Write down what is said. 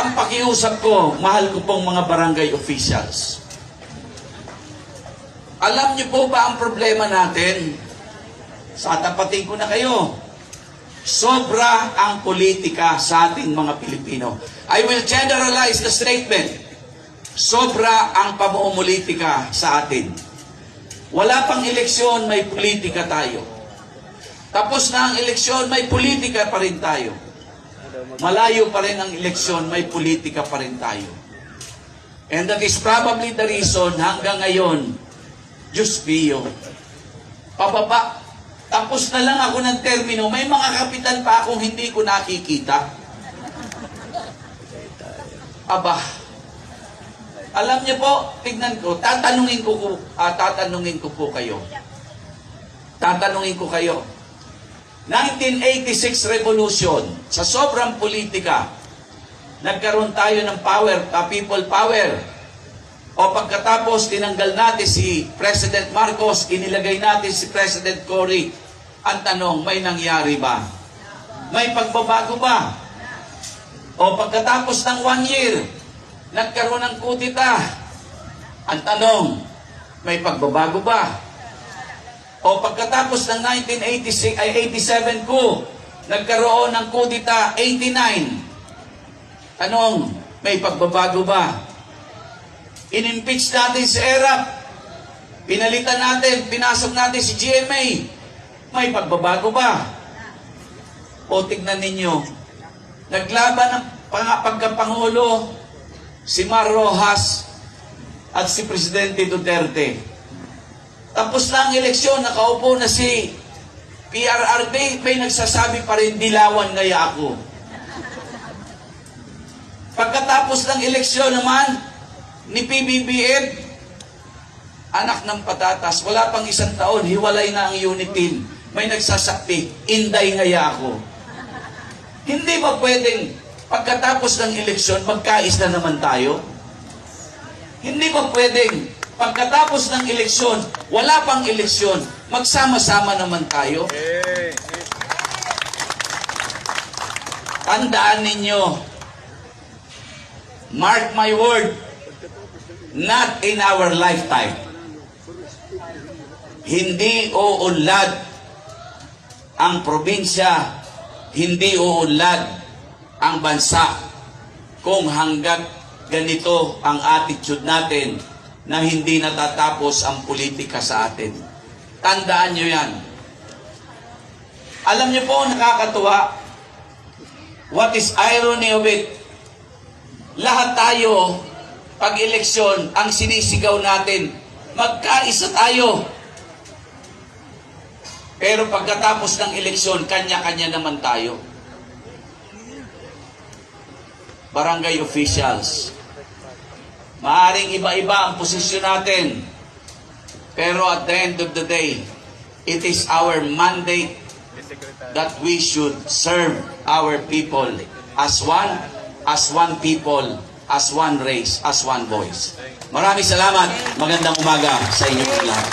ang pakiusap ko, mahal ko pong mga barangay officials. Alam niyo po ba ang problema natin? Tatapatin ko na kayo. Sobra ang politika sa ating mga Pilipino. I will generalize the statement. Sobra ang pamumulitika sa atin. Wala pang eleksyon, may politika tayo. Tapos na ang eleksyon, may politika pa rin tayo. Malayo pa rin ang eleksyon, may politika pa rin tayo. And that is probably the reason hanggang ngayon, Diyos Pio, pababa. Tapos na lang ako ng termino, may mga kapital pa akong hindi ko nakikita. Aba, alam niyo po, tignan ko, tatanungin ko po kayo. Tatanungin ko kayo. 1986 revolution, sa sobrang politika, nagkaroon tayo ng power, people power. O pagkatapos tinanggal natin si President Marcos, inilagay natin si President Cory. Ang tanong, may nangyari ba? May pagbabago ba? O pagkatapos ng 1 year, nagkaroon ng kudita. Ang tanong, may pagbabago ba? O pagkatapos ng 1987 ko, nagkaroon ng kudita 89. Tanong, may pagbabago ba? In-impeach natin si ERAP. Pinalitan natin, pinasok natin si GMA. May pagbabago ba? O tignan ninyo, naglaban ng pagkapangulo si Mar Rojas at si Presidente Duterte. Tapos na ang eleksyon, nakaupo na si PRRD, may nagsasabi pa rin, dilawan ngaya ako. Pagkatapos ng eleksyon naman, ni PBBM, anak ng patatas, wala pang 1 taon, hiwalay na ang unit team. May nagsasabi, inday ngaya ako. Hindi ba pwedeng pagkatapos ng eleksyon, magkais na naman tayo? Hindi ba pwedeng pagkatapos ng eleksyon, wala pang eleksyon, magsama-sama naman tayo? Tandaan ninyo, mark my word, not in our lifetime. Hindi uunlad ang probinsya, hindi uunlad ang bansa kung hanggat ganito ang attitude natin na hindi natatapos ang politika sa atin. Tandaan nyo yan. Alam nyo po, nakakatuwa, what is irony of it? Lahat tayo, pag eleksyon, ang sinisigaw natin, magkaisa tayo. Pero pagkatapos ng eleksyon, kanya-kanya naman tayo. Barangay officials, maaring iba-iba ang posisyon natin. Pero at the end of the day, it is our mandate that we should serve our people as one people, as one race, as one voice. Maraming salamat. Magandang umaga sa inyo lahat.